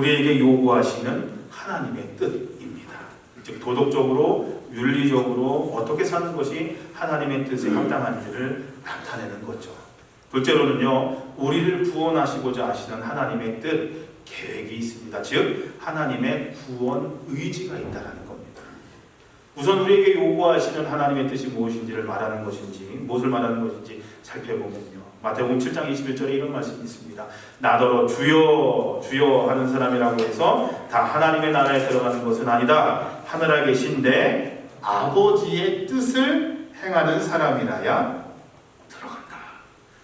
우리에게 요구하시는 하나님의 뜻입니다. 즉 도덕적으로 윤리적으로 어떻게 사는 것이 하나님의 뜻에 합당한지를 나타내는 거죠. 둘째로는요, 우리를 구원하시고자 하시는 하나님의 뜻, 계획이 있습니다. 즉 하나님의 구원 의지가 있다는 겁니다. 우선 우리에게 요구하시는 하나님의 뜻이 무엇인지를 말하는 것인지, 무엇을 말하는 것인지 살펴보면요, 마태복음 7장 21절에 이런 말씀이 있습니다. 나더러 주여 주여 하는 사람이라고 해서 다 하나님의 나라에 들어가는 것은 아니다. 하늘에 계신 내 아버지의 뜻을 행하는 사람이라야 들어간다.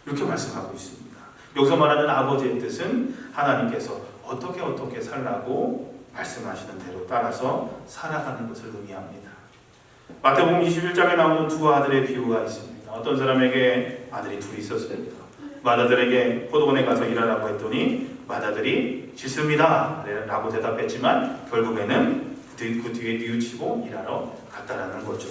이렇게 말씀하고 있습니다. 여기서 말하는 아버지의 뜻은 하나님께서 어떻게 살라고 말씀하시는 대로 따라서 살아가는 것을 의미합니다. 마태복음 21장에 나오는 두 아들의 비유가 있습니다. 어떤 사람에게 아들이 둘이 있었습니다. 맏아들에게 포도원에 가서 일하라고 했더니 맏아들이 싫습니다 라고 대답했지만 결국에는 그 뒤에 뉘우치고 일하러 갔다라는 거죠.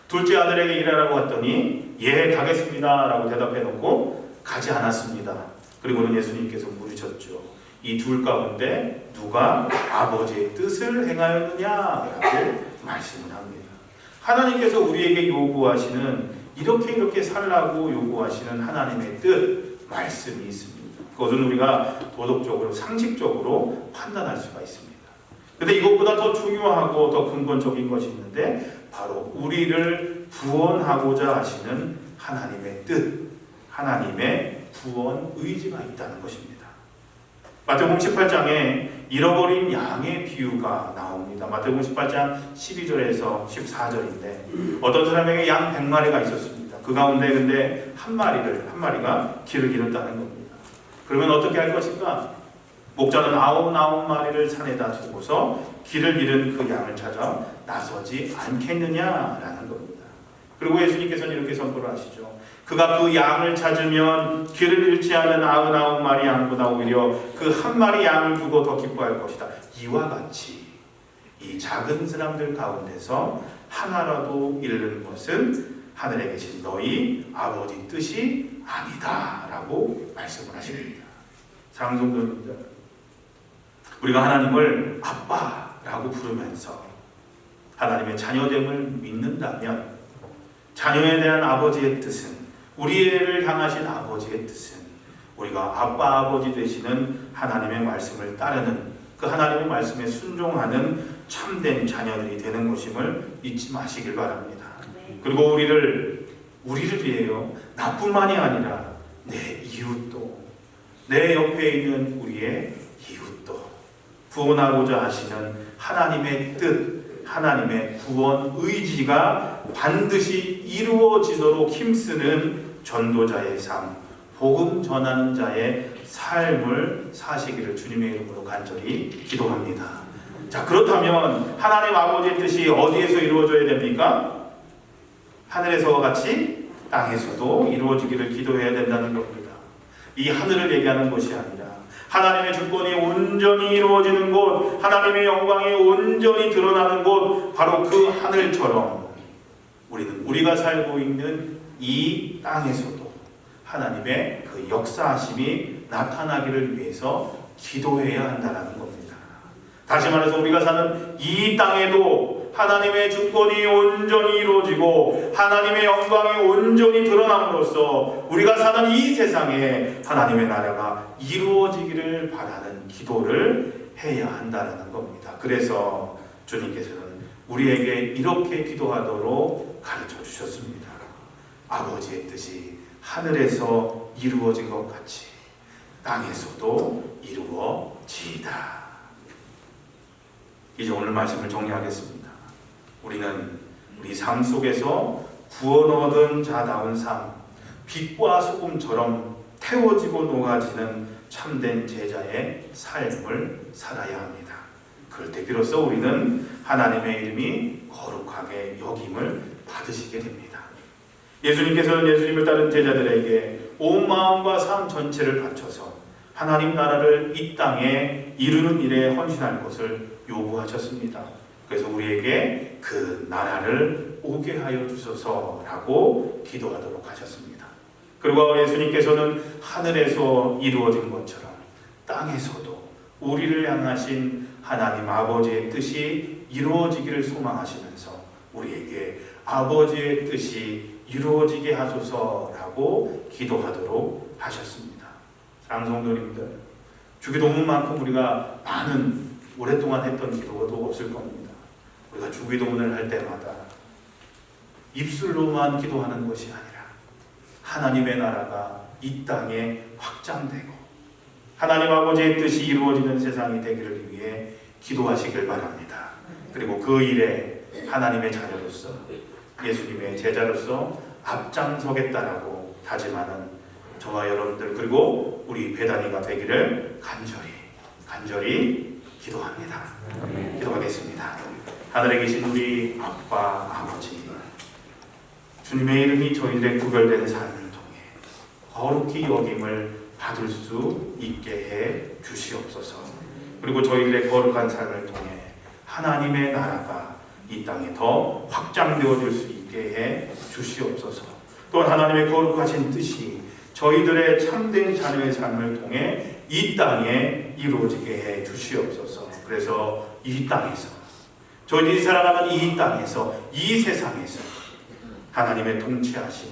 둘째 아들에게 일하라고 했더니 예 가겠습니다 라고 대답해놓고 가지 않았습니다. 그리고는 예수님께서 물으셨죠. 이 둘 가운데 누가 아버지의 뜻을 행하였느냐라고 말씀을 합니다. 하나님께서 우리에게 요구하시는 이렇게 살라고 요구하시는 하나님의 뜻, 말씀이 있습니다. 그것은 우리가 도덕적으로 상식적으로 판단할 수가 있습니다. 그런데 이것보다 더 중요하고 더 근본적인 것이 있는데 바로 우리를 구원하고자 하시는 하나님의 뜻, 하나님의 구원 의지가 있다는 것입니다. 마태복음 18장에 잃어버린 양의 비유가 나옵니다. 마태복음 18장 12절에서 14절인데 어떤 사람에게 양 100마리가 있었습니다. 그 가운데 근데 한 마리가 길을 잃었다는 겁니다. 그러면 어떻게 할 것인가? 목자는 99마리를 산에다 두고서 길을 잃은 그 양을 찾아 나서지 않겠느냐라는 겁니다. 그리고 예수님께서는 이렇게 선포를 하시죠. 그가 그 양을 찾으면 길을 잃지 않은 99마리 양보다 오히려 그 한 마리 양을 두고 더 기뻐할 것이다. 이와 같이 이 작은 사람들 가운데서 하나라도 잃는 것은 하늘에 계신 너희 아버지 뜻이 아니다 라고 말씀을 하십니다. 사랑하는 성도님들, 우리가 하나님을 아빠라고 부르면서 하나님의 자녀됨을 믿는다면 자녀에 대한 아버지의 뜻은, 우리를 향하신 아버지의 뜻은 우리가 아빠 아버지 되시는 하나님의 말씀을 따르는, 그 하나님의 말씀에 순종하는 참된 자녀들이 되는 것임을 잊지 마시길 바랍니다. 그리고 우리를 위해요, 나뿐만이 아니라 내 이웃도, 내 옆에 있는 우리의 이웃도 구원하고자 하시는 하나님의 뜻, 하나님의 구원 의지가 반드시 이루어지도록 힘쓰는 전도자의 삶, 복음 전하는 자의 삶을 사시기를 주님의 이름으로 간절히 기도합니다. 자, 그렇다면 하나님 아버지의 뜻이 어디에서 이루어져야 됩니까? 하늘에서와 같이 땅에서도 이루어지기를 기도해야 된다는 겁니다. 이 하늘을 얘기하는 것이 아니라 하나님의 주권이 온전히 이루어지는 곳, 하나님의 영광이 온전히 드러나는 곳, 바로 그 하늘처럼 우리가 살고 있는 이 땅에서도 하나님의 그 역사하심이 나타나기를 위해서 기도해야 한다는 겁니다. 다시 말해서 우리가 사는 이 땅에도 하나님의 주권이 온전히 이루어지고 하나님의 영광이 온전히 드러남으로써 우리가 사는 이 세상에 하나님의 나라가 이루어지기를 바라는 기도를 해야 한다는 겁니다. 그래서 주님께서는 우리에게 이렇게 기도하도록 가르쳐 주셨습니다. 아버지의 뜻이 하늘에서 이루어진 것 같이 땅에서도 이루어지이다. 이제 오늘 말씀을 정리하겠습니다. 우리는 우리 삶 속에서 구원 얻은 자다운 삶, 빛과 소금처럼 태워지고 녹아지는 참된 제자의 삶을 살아야 합니다. 그럴 때 비로소 우리는 하나님의 이름이 거룩하게 여김을 받으시게 됩니다. 예수님께서는 예수님을 따른 제자들에게 온 마음과 삶 전체를 바쳐서 하나님 나라를 이 땅에 이루는 일에 헌신할 것을 요구하셨습니다. 그래서 우리에게 그 나라를 오게 하여 주소서라고 기도하도록 하셨습니다. 그리고 예수님께서는 하늘에서 이루어진 것처럼 땅에서도 우리를 향하신 하나님 아버지의 뜻이 이루어지기를 소망하시면서 우리에게 아버지의 뜻이 이루어지게 하소서라고 기도하도록 하셨습니다. 사랑하는 성도님들, 주기도문만큼 우리가 많은 오랫동안 했던 기도도 없을 겁니다. 우리가 주기도문을 할 때마다 입술로만 기도하는 것이 아니라 하나님의 나라가 이 땅에 확장되고 하나님 아버지의 뜻이 이루어지는 세상이 되기를 위해 기도하시길 바랍니다. 그리고 그 일에 하나님의 자녀로서 예수님의 제자로서 앞장서겠다라고 다짐하는 저와 여러분들 그리고 우리 배단이가 되기를 간절히 기도합니다. 기도하겠습니다. 하늘에 계신 우리 아빠 아버지, 주님의 이름이 저희들의 구별된 삶을 통해 거룩히 여김을 받을 수 있게 해 주시옵소서. 그리고 저희들의 거룩한 삶을 통해 하나님의 나라가 이 땅에 더 확장되어질 수 있게 해 주시옵소서. 또한 하나님의 거룩하신 뜻이 저희들의 참된 자녀의 삶을 통해 이 땅에 이루어지게 해 주시옵소서. 그래서 이 땅에서 저희들이 살아가는 이 땅에서 이 세상에서 하나님의 통치하심,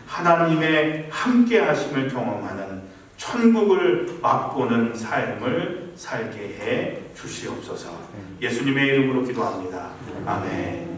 하나님의 함께하심을 경험하는 천국을 맛보는 삶을 살게 해 주시옵소서. 예수님의 이름으로 기도합니다. 아멘.